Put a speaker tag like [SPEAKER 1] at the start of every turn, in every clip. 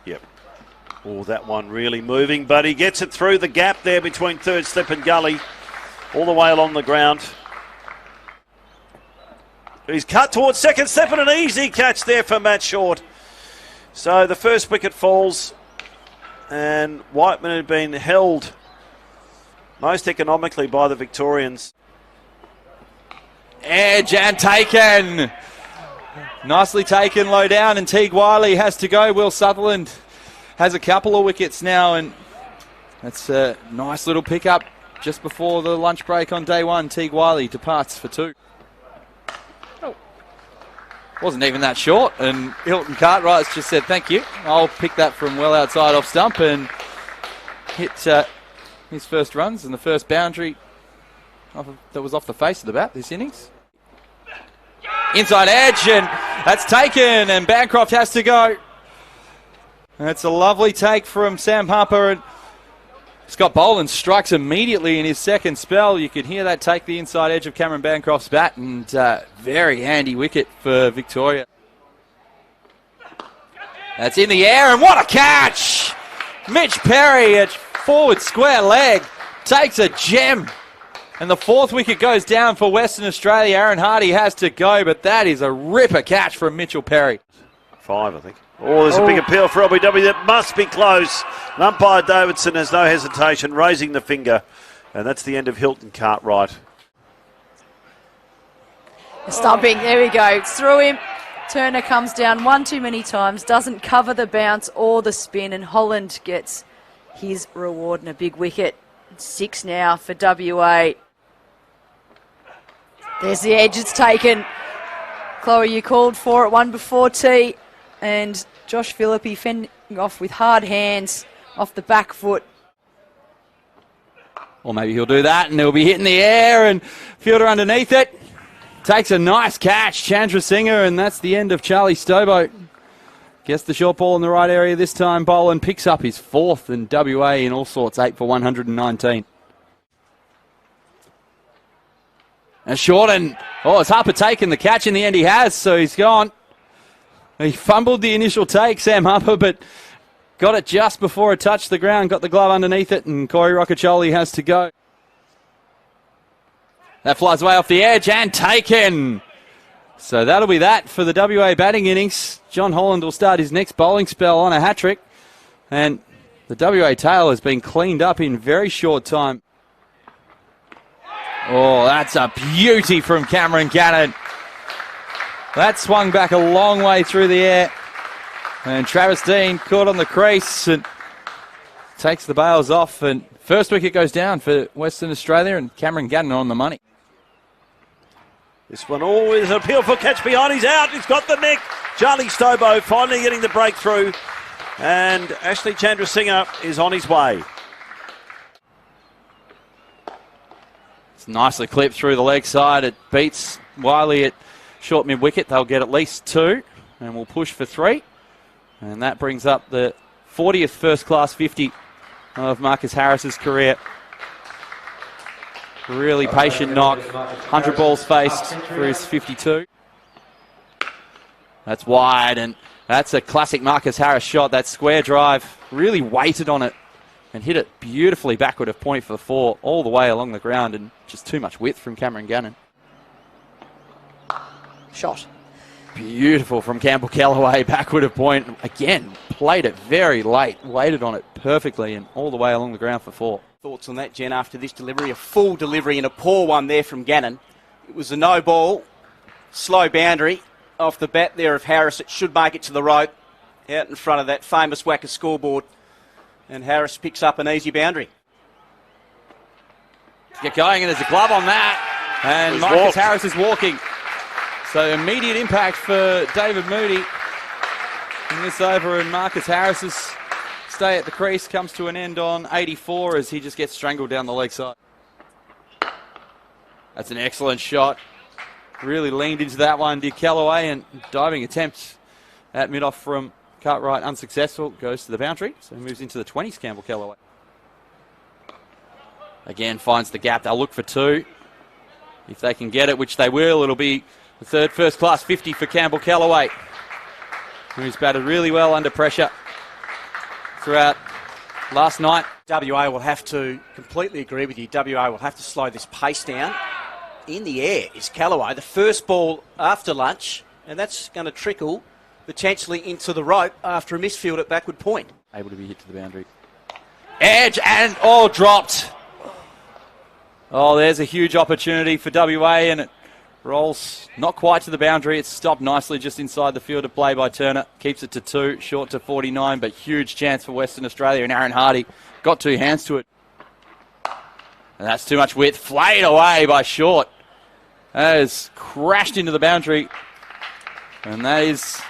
[SPEAKER 1] Yep. Oh, that one really moving, but he gets it through the gap there between third slip and gully, all the way along the ground. He's cut towards second slip and an easy catch there for Matt Short. So the first wicket falls, and Whiteman had been held most economically by the Victorians.
[SPEAKER 2] Edge and taken. Nicely taken low down, and Teague Wiley has to go. Will Sutherland has a couple of wickets now, and that's a nice little pickup just before the lunch break on day one. Teague Wiley departs for 2. Wasn't even that short, and Hilton Cartwright's just said thank you. I'll pick that from well outside off stump and hit his first runs and the first boundary that was off the face of the bat this innings. Inside edge, and that's taken, and Bancroft has to go. That's a lovely take from Sam Harper, and Scott Boland strikes immediately in his second spell. You could hear that take the inside edge of Cameron Bancroft's bat, and very handy wicket for Victoria. That's in the air, and what a catch! Mitch Perry at forward square leg takes a gem. And the 4th wicket goes down for Western Australia. Aaron Hardy has to go, but that is a ripper catch from Mitchell Perry.
[SPEAKER 1] 5, I think. Oh, there's a big appeal for LBW. That must be close. And umpire Davidson has no hesitation, raising the finger. And that's the end of Hilton Cartwright.
[SPEAKER 3] Stumping, there we go. It's through him. Turner comes down one too many times, doesn't cover the bounce or the spin, and Holland gets his reward and a big wicket. 6 now for WA. There's the edge, it's taken. Chloe, you called for it, one before tea. And Josh Philippi fending off with hard hands off the back foot.
[SPEAKER 2] Or maybe he'll do that and he'll be hitting the air, and fielder underneath it. Takes a nice catch, Chandra Singer, and that's the end of Charlie Stobo. Gets the short ball in the right area this time. Boland picks up his 4th, and WA in all sorts, 8 for 119. And Shorten, it's Harper taking the catch in the end. He has, so he's gone. He fumbled the initial take, Sam Harper, but got it just before it touched the ground, got the glove underneath it, and Corey Roccaccioli has to go. That flies away off the edge and taken. So that'll be that for the WA batting innings. John Holland will start his next bowling spell on a hat-trick. And the WA tail has been cleaned up in very short time. Oh, that's a beauty from Cameron Gannon. That swung back a long way through the air. And Travis Dean caught on the crease and takes the bails off. And first wicket goes down for Western Australia, and Cameron Gannon on the money.
[SPEAKER 1] This one always an appeal for catch behind. He's out. He's got the neck. Charlie Stobo finally getting the breakthrough. And Ashley Chandrasinghe is on his way.
[SPEAKER 2] It's nicely clipped through the leg side. It beats Wiley at short mid-wicket. They'll get at least 2, and we'll push for 3. And that brings up the 40th first-class 50 of Marcus Harris's career. Really patient knock. 100 balls faced for his 52. That's wide, and that's a classic Marcus Harris shot. That square drive, really weighted on it and hit it beautifully backward of point for the 4 all the way along the ground, and just too much width from Cameron Gannon.
[SPEAKER 3] Shot.
[SPEAKER 2] Beautiful from Campbell Kellaway, backward of point. Again, played it very late, weighted on it perfectly, and all the way along the ground for 4.
[SPEAKER 4] Thoughts on that, Jen, after this delivery? A full delivery and a poor one there from Gannon. It was a no ball, slow boundary off the bat there of Harris. It should make it to the rope, out in front of that famous Wacker scoreboard. And Harris picks up an easy boundary.
[SPEAKER 2] Get going, and there's a glove on that. And Marcus Harris is walking. So immediate impact for David Moody in this over, and Marcus Harris's stay at the crease comes to an end on 84 as he just gets strangled down the leg side. That's an excellent shot. Really leaned into that one, did Kellaway, and diving attempt at mid-off from Cartwright unsuccessful. Goes to the boundary, so moves into the 20s, Campbell Kellaway. Again, finds the gap. They'll look for 2. If they can get it, which they will, it'll be the 3rd first-class 50 for Campbell Kellaway, who's batted really well under pressure. throughout last night.
[SPEAKER 4] WA will have to, completely agree with you, WA will have to slow this pace down. In the air is Callaway, the first ball after lunch, and that's going to trickle potentially into the rope after a misfield at backward point.
[SPEAKER 2] Able to be hit to the boundary. Edge and dropped. Oh, there's a huge opportunity for WA, and it rolls not quite to the boundary. It's stopped nicely just inside the field of play by Turner. Keeps it to 2, short to 49, but huge chance for Western Australia, and Aaron Hardy got 2 hands to it. And that's too much width. Flayed away by Short. That has crashed into the boundary, and that is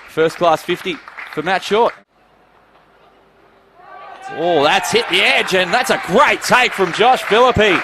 [SPEAKER 2] first class 50 for Matt Short. Oh, that's hit the edge, and that's a great take from Josh Philippi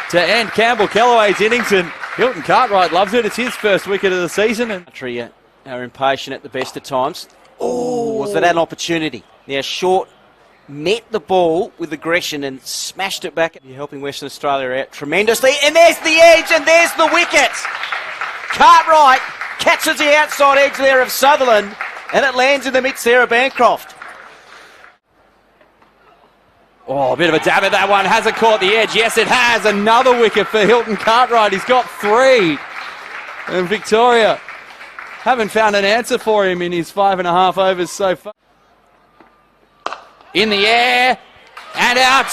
[SPEAKER 2] to end Campbell Callaway's innings, and Hilton Cartwright loves it. It's his first wicket of the season. And
[SPEAKER 4] Country are impatient at the best of times. Oh, was that an opportunity? Now, Short met the ball with aggression and smashed it back. You're helping Western Australia out tremendously, and there's the edge, and there's the wicket. Cartwright catches the outside edge there of Sutherland, and it lands in the midst there of Bancroft.
[SPEAKER 2] Oh, a bit of a dab at that one. Hasn't caught the edge. Yes, it has. Another wicket for Hilton Cartwright. He's got 3. And Victoria haven't found an answer for him in his 5.5 overs so far. In the air and out.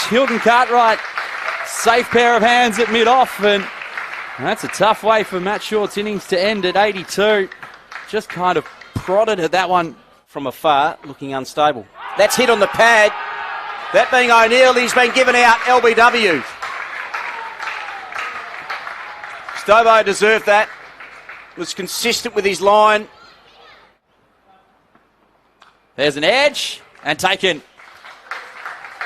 [SPEAKER 2] Hilton Cartwright. Safe pair of hands at mid-off. And that's a tough way for Matt Short's innings to end at 82. Just kind of prodded at that one
[SPEAKER 4] from afar, looking unstable. That's hit on the pad. That being O'Neill, he's been given out LBW. Stobo deserved that. Was consistent with his line.
[SPEAKER 2] There's an edge and taken.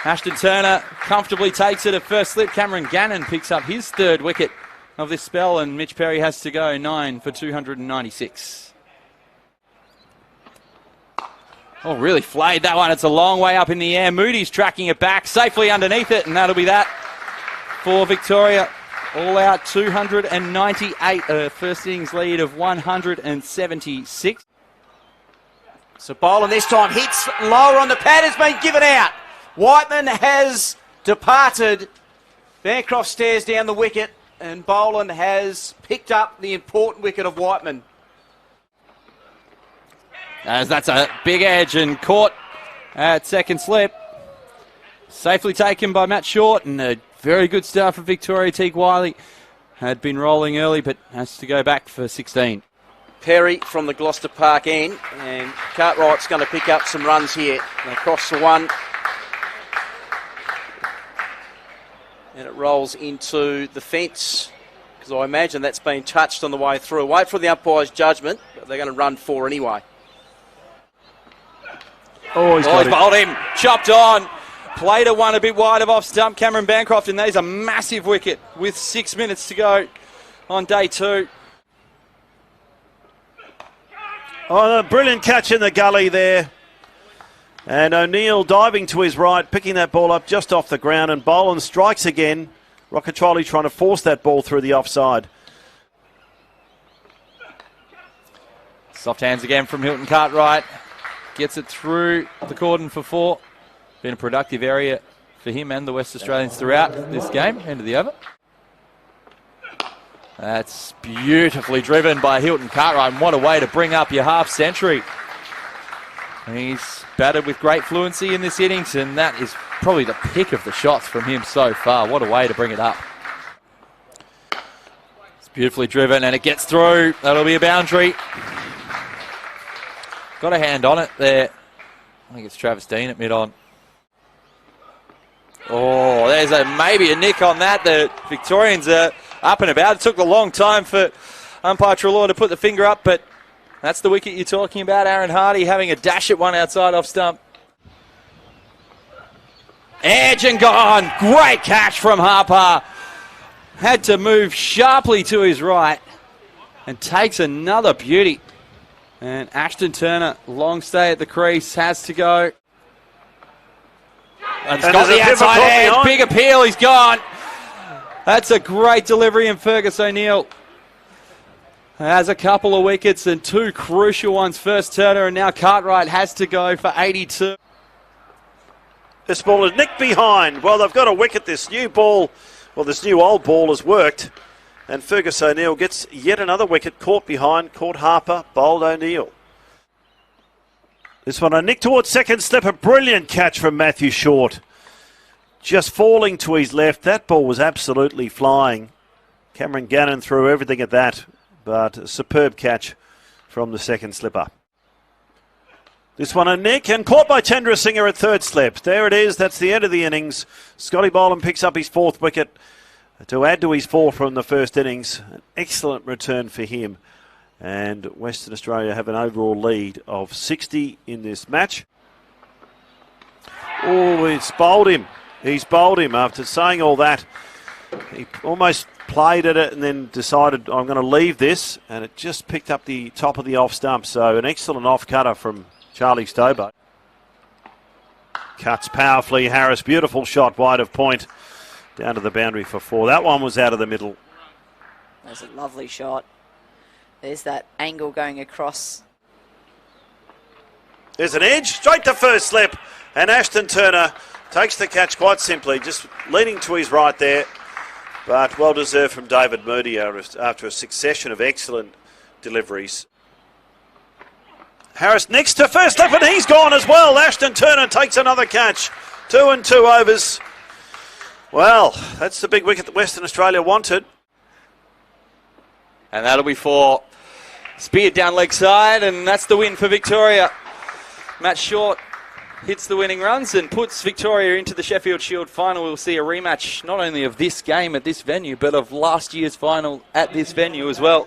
[SPEAKER 2] Ashton Turner comfortably takes it at first slip. Cameron Gannon picks up his 3rd wicket of this spell, and Mitch Perry has to go 9 for 296. Oh, really flayed that one. It's a long way up in the air. Moody's tracking it back safely underneath it, and that'll be that for Victoria. All out 298, first innings lead of 176.
[SPEAKER 4] So Boland this time hits lower on the pad, has been given out. Whiteman has departed. Bancroft stares down the wicket, and Boland has picked up the important wicket of Whiteman.
[SPEAKER 2] As that's a big edge and caught at second slip. Safely taken by Matt Short, and a very good start for Victoria. Teague Wiley had been rolling early but has to go back for 16.
[SPEAKER 4] Perry from the Gloucester Park end, and Cartwright's going to pick up some runs here. Across the one, and it rolls into the fence, because I imagine that's been touched on the way through. Wait for the umpire's judgment, but they're going to run 4 anyway.
[SPEAKER 1] Oh, he's
[SPEAKER 2] bowled him. Chopped on. Played a one a bit wide of off stump. Cameron Bancroft, and that is a massive wicket with 6 minutes to go on day 2.
[SPEAKER 1] Oh, a brilliant catch in the gully there. And O'Neill diving to his right, picking that ball up just off the ground, and Boland strikes again. Roccatrolli trying to force that ball through the offside.
[SPEAKER 2] Soft hands again from Hilton Cartwright. Gets it through the cordon for 4. Been a productive area for him and the West Australians throughout this game. End of the over. That's beautifully driven by Hilton Cartwright. And what a way to bring up your half century. He's batted with great fluency in this innings, and that is probably the pick of the shots from him so far. What a way to bring it up. It's beautifully driven, and it gets through. That'll be a boundary. Got a hand on it there. I think it's Travis Dean at mid-on. Oh, there's maybe a nick on that. The Victorians are up and about. It took a long time for umpire Treloar to put the finger up, but that's the wicket you're talking about. Aaron Hardy having a dash at one outside off stump. Edge and gone. Great catch from Harper. Had to move sharply to his right and takes another beauty. And Ashton Turner, long stay at the crease, has to go. And he's got the outside edge. Big appeal, he's gone. That's a great delivery, and Fergus O'Neill Has a couple of wickets and two crucial ones. First Turner, and now Cartwright has to go for 82.
[SPEAKER 1] This ball is nicked behind. Well, they've got a wicket. This new ball, well, this new old ball has worked. And Fergus O'Neill gets yet another wicket, caught behind, caught Harper, bowled O'Neill. This one a nick towards second slip, a brilliant catch from Matthew Short. Just falling to his left. That ball was absolutely flying. Cameron Gannon threw everything at that, but a superb catch from the second slipper. This one a nick and caught by Chandrasinghe at third slip. There it is. That's the end of the innings. Scotty Boland picks up his fourth wicket to add to his four from the first innings. An excellent return for him. And Western Australia have an overall lead of 60 in this match. Oh, it's bowled him. He's bowled him after saying all that. He almost played at it and then decided, I'm going to leave this. And it just picked up the top of the off stump. So an excellent off cutter from Charlie Stobo. Cuts powerfully. Harris, beautiful shot wide of point. Down to the boundary for four. That one was out of the middle.
[SPEAKER 3] That's a lovely shot. There's that angle going across.
[SPEAKER 1] There's an edge, straight to first slip. And Ashton Turner takes the catch quite simply, just leaning to his right there. But well deserved from David Moody after a succession of excellent deliveries. Harris next to first slip, and he's gone as well. Ashton Turner takes another catch. 2 and 2 overs. Well, that's the big wicket that Western Australia wanted.
[SPEAKER 2] And that'll be four. Speared down leg side, and that's the win for Victoria. Matt Short hits the winning runs and puts Victoria into the Sheffield Shield final. We'll see a rematch not only of this game at this venue, but of last year's final at this venue as well.